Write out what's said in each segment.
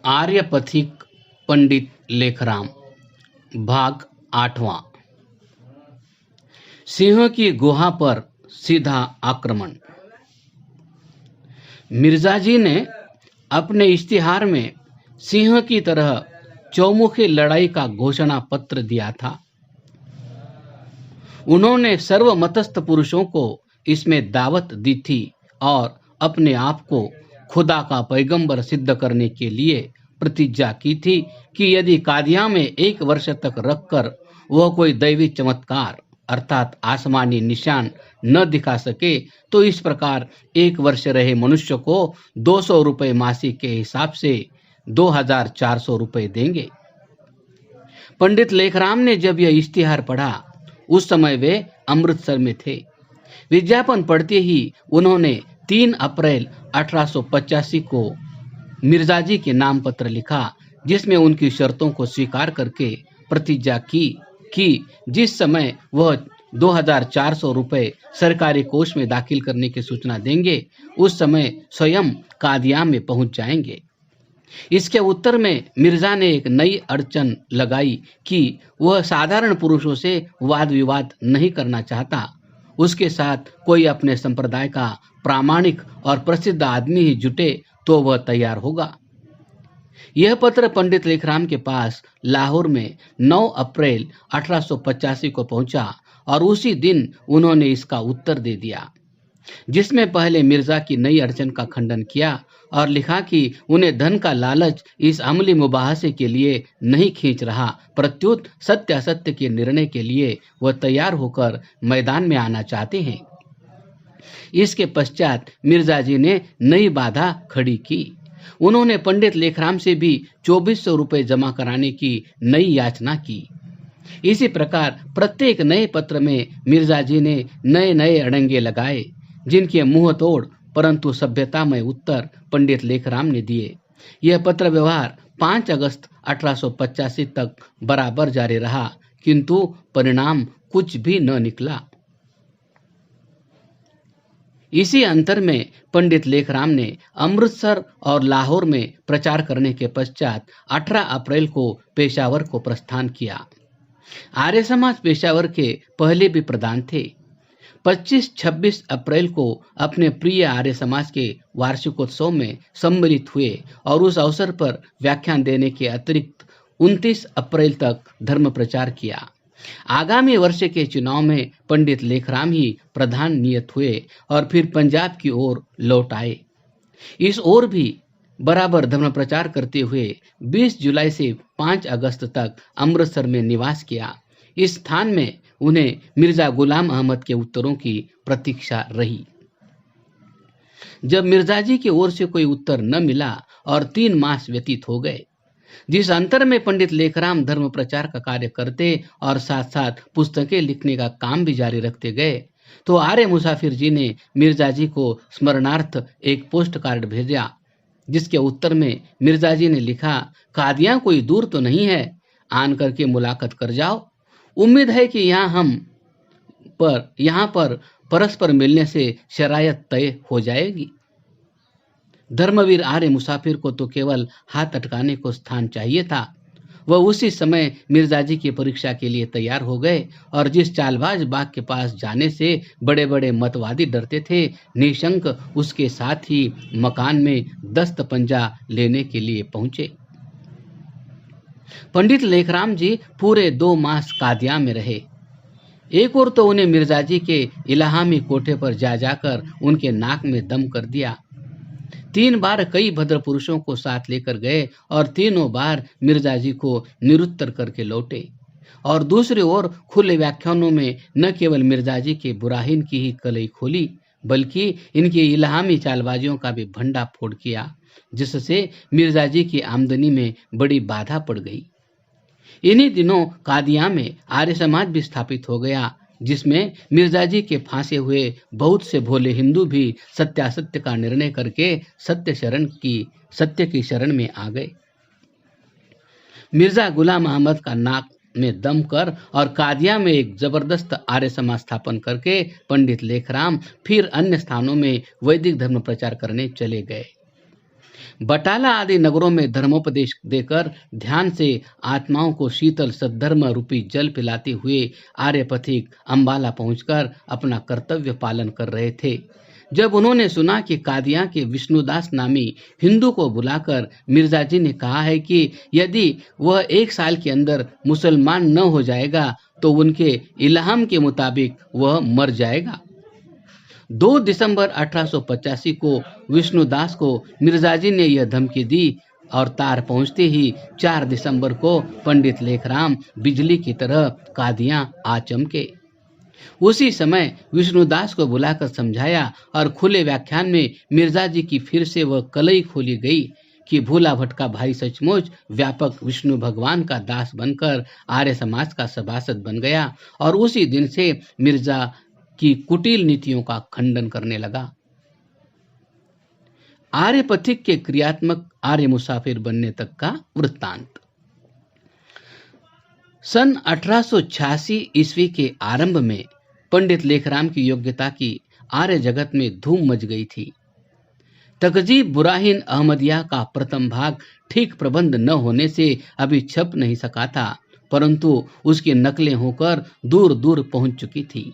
आर्यपथिक पंडित लेखराम भाग 8वां। सिंह की गुहा पर सीधा आक्रमण। मिर्जा जी ने अपने इश्तिहार में सिंह की तरह चौमुखी लड़ाई का घोषणा पत्र दिया था। उन्होंने सर्वमतस्थ पुरुषों को इसमें दावत दी थी और अपने आप को खुदा का पैगंबर सिद्ध करने के लिए प्रतिज्ञा की थी कि यदि कादिया में 1 वर्ष तक रखकर वह कोई दैवी चमत्कार अर्थात आसमानी निशान न दिखा सके तो इस प्रकार 1 वर्ष रहे मनुष्य को 200 रुपये मासिक के हिसाब से 2400 रुपये देंगे। पंडित लेखराम ने जब यह इश्तिहार पढ़ा उस समय वे अमृतसर में थे। विज्ञापन पढ़ते ही उन्होंने 3 अप्रैल 1885 को मिर्जा जी के नाम पत्र लिखा, जिसमें उनकी शर्तों को स्वीकार करके प्रतिज्ञा की कि जिस समय वह 2400 रुपये सरकारी कोष में दाखिल करने की सूचना देंगे उस समय स्वयं कादिया में पहुंच जाएंगे। इसके उत्तर में मिर्जा ने एक नई अड़चन लगाई कि वह साधारण पुरुषों से वाद विवाद नहीं करना चाहता, उसके साथ कोई अपने संप्रदाय का प्रामाणिक और प्रसिद्ध आदमी ही जुटे तो वह तैयार होगा। यह पत्र पंडित लेखराम के पास लाहौर में 9 अप्रैल 1885 को पहुंचा और उसी दिन उन्होंने इसका उत्तर दे दिया, जिसमें पहले मिर्जा की नई अड़चन का खंडन किया और लिखा कि उन्हें धन का लालच इस अमली मुबाहसे के लिए नहीं खींच रहा, प्रत्युत सत्य असत्य के निर्णय के लिए वह तैयार होकर मैदान में आना चाहते हैं। इसके पश्चात मिर्जा जी ने नई बाधा खड़ी की। उन्होंने पंडित लेखराम से भी 2400 रुपये जमा कराने की नई याचना की। इसी प्रकार प्रत्येक नए पत्र में मिर्जा जी ने नए नए अड़ंगे लगाए, जिनके मुंह तोड़ परंतु सभ्यतामय उत्तर पंडित लेखराम ने दिए। यह पत्र व्यवहार 5 अगस्त 1885 तक बराबर जारी रहा, किंतु परिणाम कुछ भी न निकला। इसी अंतर में पंडित लेखराम ने अमृतसर और लाहौर में प्रचार करने के पश्चात 18 अप्रैल को पेशावर को प्रस्थान किया। आर्य समाज पेशावर के पहले भी प्रधान थे। 25-26 अप्रैल को अपने प्रिय आर्य समाज के वार्षिकोत्सव में सम्मिलित हुए और उस अवसर पर व्याख्यान देने के अतिरिक्त 29 अप्रैल तक धर्म प्रचार किया। आगामी वर्ष के चुनाव में पंडित लेखराम ही प्रधान नियत हुए और फिर पंजाब की ओर लौट आए। इस ओर भी बराबर धर्म प्रचार करते हुए 20 जुलाई से 5 अगस्त तक अमृतसर में निवास किया। इस स्थान में उन्हें मिर्जा गुलाम अहमद के उत्तरों की प्रतीक्षा रही। जब मिर्जा जी की ओर से कोई उत्तर न मिला और 3 मास व्यतीत हो गए, जिस अंतर में पंडित लेखराम धर्म प्रचार का कार्य करते और साथ साथ पुस्तकें लिखने का काम भी जारी रखते गए, तो आर्य मुसाफिर जी ने मिर्जा जी को स्मरणार्थ एक पोस्ट कार्ड भेजा, जिसके उत्तर में मिर्जा जी ने लिखा, कादियां कोई दूर तो नहीं है, आन करके मुलाकात कर जाओ। उम्मीद है कि यहाँ पर परस्पर मिलने से शरायत तय हो जाएगी। धर्मवीर आर्य मुसाफिर को तो केवल हाथ अटकाने को स्थान चाहिए था। वह उसी समय मिर्जा जी की परीक्षा के लिए तैयार हो गए और जिस चालबाज बाग के पास जाने से बड़े बड़े मतवादी डरते थे, निशंक उसके साथ ही मकान में दस्त पंजा लेने के लिए पहुंचे। पंडित लेखराम जी पूरे 2 मास कादिया में रहे। एक ओर तो उन्हें मिर्जा जी के इलाहामी कोठे पर जाकर उनके नाक में दम कर दिया। 3 बार कई भद्र पुरुषों को साथ लेकर गए और तीनों बार मिर्जा जी को निरुत्तर करके लौटे। और दूसरी ओर खुले व्याख्यानों में न केवल मिर्जा जी के बुराहीन की ही कलई खोली, बल्कि इनकी इलाहामी चालबाजियों का भी भंडा फोड़ किया, जिससे मिर्जा जी की आमदनी में बड़ी बाधा पड़ गई। इन्हीं दिनों कादिया में आर्य समाज भी स्थापित हो गया, जिसमें मिर्जा जी के फांसे हुए बहुत से भोले हिंदू भी सत्यासत्य का निर्णय करके सत्य की शरण में आ गए। मिर्जा गुलाम अहमद का नाक में दम कर और कादिया में एक जबरदस्त आर्य समाज स्थापन करके पंडित लेखराम फिर अन्य स्थानों में वैदिक धर्म प्रचार करने चले गए। बटाला आदि नगरों में धर्मोपदेश देकर ध्यान से आत्माओं को शीतल सद्धर्म रूपी जल पिलाते हुए आर्य पथिक अंबाला पहुंचकर अपना कर्तव्य पालन कर रहे थे। जब उन्होंने सुना कि कादियां के विष्णुदास नामी हिंदू को बुलाकर मिर्जा जी ने कहा है कि यदि वह 1 साल के अंदर मुसलमान न हो जाएगा तो उनके इल्हाम के मुताबिक वह मर जाएगा। 2 दिसंबर 1885 को विष्णुदास को मिर्जा जी ने यह धमकी दी और तार पहुंचते ही 4 दिसंबर को पंडित लेखराम बिजली की तरह कादियां आ चमके। उसी समय विष्णुदास को बुलाकर समझाया और खुले व्याख्यान में मिर्जा जी की फिर से वह कलई खोली गई कि भूला भटका भाई सचमुच व्यापक विष्णु भगवान का दास बनकर आर्य समाज का सभासद बन गया और उसी दिन से मिर्जा की कुटिल नीतियों का खंडन करने लगा। आर्य पथिक के क्रियात्मक आर्य मुसाफिर बनने तक का वृत्तांत। सन 1886 ईस्वी के आरंभ में पंडित लेखराम की योग्यता की आर्य जगत में धूम मच गई थी। तकजीब बुराहिन अहमदिया का प्रथम भाग ठीक प्रबंध न होने से अभी छप नहीं सका था, परंतु उसकी नकलें होकर दूर दूर पहुंच चुकी थी।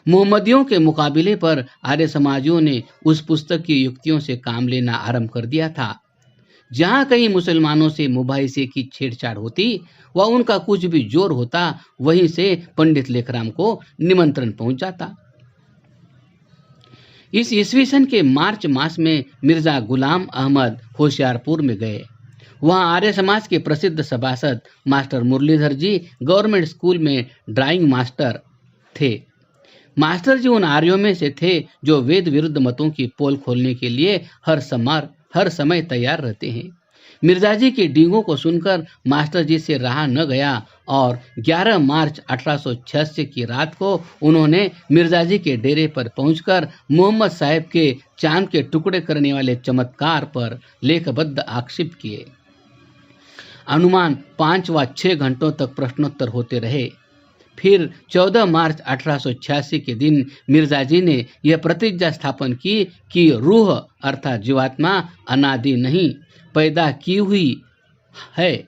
मोहम्मदियों के मुकाबले पर आर्य समाजियों ने उस पुस्तक की युक्तियों से काम लेना आरंभ कर दिया था। जहां कहीं मुसलमानों से मुबाहिसे की छेड़छाड़ होती व उनका कुछ भी जोर होता, वहीं से पंडित लेखराम को निमंत्रण पहुंच जाता। इस ईस्वी सन के मार्च मास में मिर्जा गुलाम अहमद होशियारपुर में गए। वहां आर्य समाज के प्रसिद्ध सभासद मास्टर मुरलीधर जी गवर्नमेंट स्कूल में ड्राइंग मास्टर थे। मास्टर जी उन आर्यों में से थे जो वेद विरुद्ध मतों की पोल खोलने के लिए हर समय तैयार रहते हैं। मिर्जा जी की डींगों को सुनकर मास्टर जी से रहा न गया और 11 मार्च 1886 की रात को उन्होंने मिर्जा जी के डेरे पर पहुंचकर मोहम्मद साहब के चांद के टुकड़े करने वाले चमत्कार पर लेखबद्ध आक्षेप किए। अनुमान 5 व 6 घंटों तक प्रश्नोत्तर होते रहे। फिर 14 मार्च 1886 के दिन मिर्जा जी ने यह प्रतिज्ञा स्थापन की कि रूह अर्थात जीवात्मा अनादि नहीं पैदा की हुई है।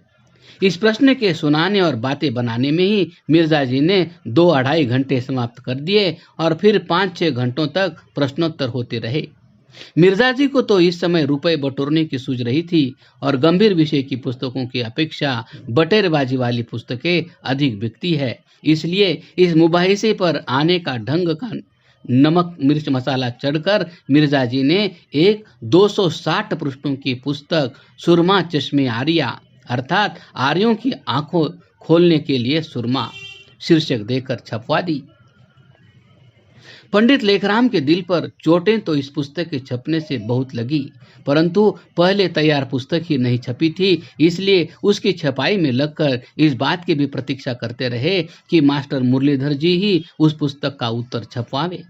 इस प्रश्न के सुनाने और बातें बनाने में ही मिर्जा जी ने 2-2.5 घंटे समाप्त कर दिए और फिर 5-6 घंटों तक प्रश्नोत्तर होते रहे। मिर्जा जी को तो इस समय रुपए बटोरने की सूझ रही थी और गंभीर विषय की पुस्तकों की अपेक्षा बटेरबाजी वाली पुस्तकें अधिक बिकती है। इसलिए इस मुबाहिसे पर आने का ढंग का नमक मिर्च मसाला चढ़कर मिर्जा जी ने एक 260 पृष्ठों की पुस्तक सुरमा चश्मे आर्या अर्थात आर्यों की आंखों खोलने के लिए सुरमा शीर्षक देकर छपवा दी। पंडित लेखराम के दिल पर चोटें तो इस पुस्तक के छपने से बहुत लगी, परंतु पहले तैयार पुस्तक ही नहीं छपी थी, इसलिए उसकी छपाई में लगकर इस बात की भी प्रतीक्षा करते रहे कि मास्टर मुरलीधर जी ही उस पुस्तक का उत्तर छपवावे।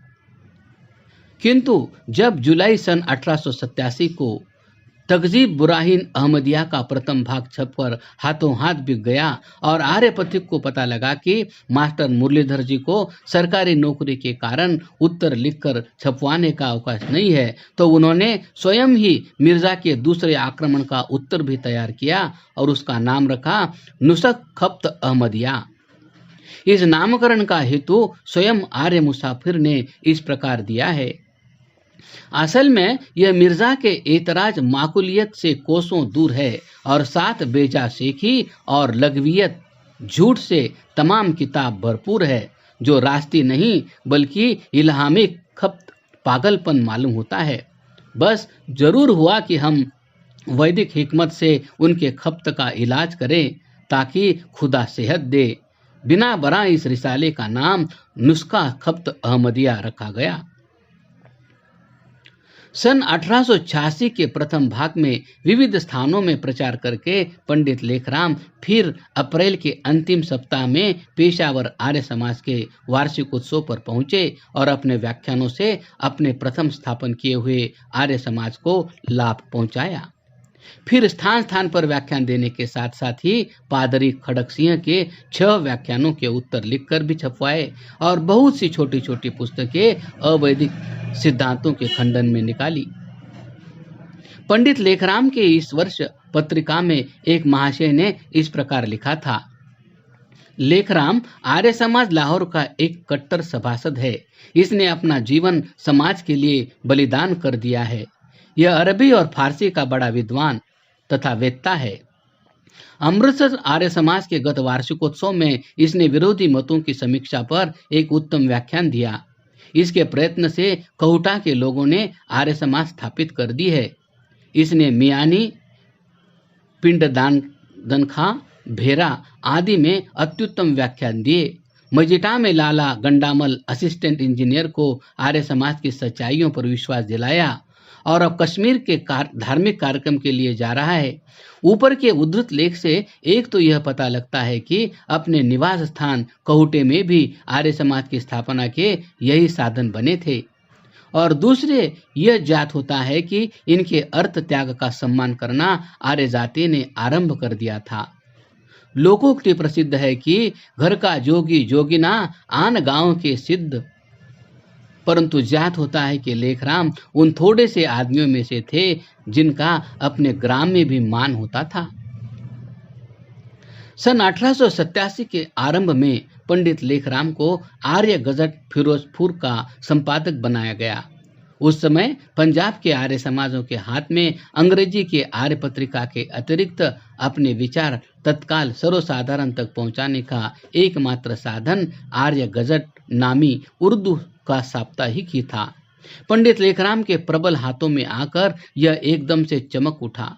किंतु जब जुलाई सन 1887 को तकजीब बुराहिन अहमदिया का प्रथम भाग छपकर हाथों हाथ बिक गया और आर्य पथिक को पता लगा कि मास्टर मुरलीधर जी को सरकारी नौकरी के कारण उत्तर लिखकर छपवाने का अवकाश नहीं है, तो उन्होंने स्वयं ही मिर्जा के दूसरे आक्रमण का उत्तर भी तैयार किया और उसका नाम रखा नुस्ख खप्त अहमदिया। इस नामकरण का हेतु स्वयं आर्य मुसाफिर ने इस प्रकार दिया है। असल में यह मिर्जा के एतराज माकुलियत से कोसों दूर है और साथ बेजा शेखी और लघवियत झूठ से तमाम किताब भरपूर है, जो रास्ती नहीं बल्कि इल्हामिक खप्त पागलपन मालूम होता है। बस जरूर हुआ कि हम वैदिक हिकमत से उनके खप्त का इलाज करें ताकि खुदा सेहत दे। बिना बरा इस रिसाले का नाम नुस्खा खप्त अहमदिया रखा गया। सन 1886 के प्रथम भाग में विविध स्थानों में प्रचार करके पंडित लेखराम फिर अप्रैल के अंतिम सप्ताह में पेशावर आर्य समाज के वार्षिक उत्सव पर पहुंचे और अपने व्याख्यानों से अपने प्रथम स्थापन किए हुए आर्य समाज को लाभ पहुंचाया। फिर स्थान स्थान पर व्याख्यान देने के साथ साथ ही पादरी खड़क सिंह के 6 व्याख्यानों के उत्तर लिखकर भी छपवाए और बहुत सी छोटी छोटी पुस्तकें अवैदिक सिद्धांतों के खंडन में निकाली। पंडित लेखराम के इस वर्ष पत्रिका में एक महाशय ने इस प्रकार लिखा था। लेखराम आर्य समाज लाहौर का एक कट्टर सभासद है। इसने अपना जीवन समाज के लिए बलिदान कर दिया है। यह अरबी और फारसी का बड़ा विद्वान तथा वेत्ता है। अमृतसर आर्य समाज के गत वार्षिकोत्सव में इसने विरोधी मतों की समीक्षा पर एक उत्तम व्याख्यान दिया। इसके प्रयत्न से कहुटा के लोगों ने आर्य समाज स्थापित कर दी है। इसने मियानी, पिंडदान, दनखा, भेरा आदि में अत्युत्तम व्याख्यान दिए। मजिटा में लाला गंडामल असिस्टेंट इंजीनियर को आर्य समाज की सच्चाइयों पर विश्वास दिलाया और अब कश्मीर के धार्मिक कार्यक्रम के लिए जा रहा है। ऊपर के उद्धृत लेख से एक तो यह पता लगता है कि अपने निवास स्थान कहुटे में भी आर्य समाज की स्थापना के यही साधन बने थे, और दूसरे यह ज्ञात होता है कि इनके अर्थ त्याग का सम्मान करना आर्य जाति ने आरंभ कर दिया था। लोकोक्ति प्रसिद्ध है कि घर का जोगी जोगिना आन गांव के सिद्ध, परंतु ज्ञात होता है कि लेखराम उन थोड़े से आदमियों में से थे जिनका अपने ग्राम में भी मान होता था। सन 1887 के आरंभ में पंडित लेखराम को आर्य गजट फिरोजपुर का संपादक बनाया गया। उस समय पंजाब के आर्य समाजों के हाथ में अंग्रेजी के आर्य पत्रिका के अतिरिक्त अपने विचार तत्काल सर्वसाधारण तक पहुंचाने का एकमात्र साधन आर्य गजट नामी उर्दू का साप्ताहिक ही था। पंडित लेखराम के प्रबल हाथों में आकर यह एकदम से चमक उठा।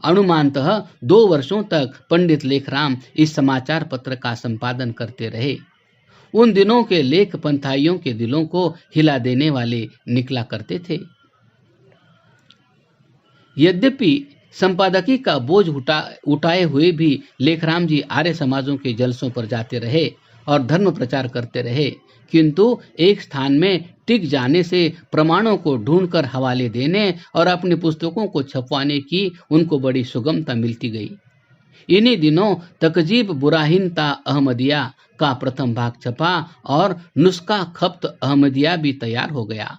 अनुमानतः 2 वर्षों तक पंडित लेखराम इस समाचार पत्र का संपादन करते रहे। उन दिनों के लेख पंथाइयों के दिलों को हिला देने वाले निकला करते थे। यद्यपि संपादकी का बोझ उठाए हुए भी लेखराम जी आर्य समाजों के जलसों पर जाते रहे और धर्म प्रचार करते रहे, किंतु एक स्थान में टिक जाने से प्रमाणों को ढूंढकर हवाले देने और अपनी पुस्तकों को छपवाने की उनको बड़ी सुगमता मिलती गई। इन्हीं दिनों तकजीब बुराहिनता अहमदिया का प्रथम भाग छपा और नुस्खा खप्त अहमदिया भी तैयार हो गया।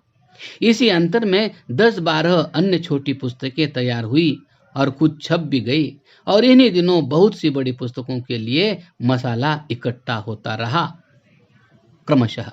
इसी अंतर में 10-12 अन्य छोटी पुस्तकें तैयार हुई और कुछ छप भी गई, और इन्हीं दिनों बहुत सी बड़ी पुस्तकों के लिए मसाला इकट्ठा होता रहा क्रमशः।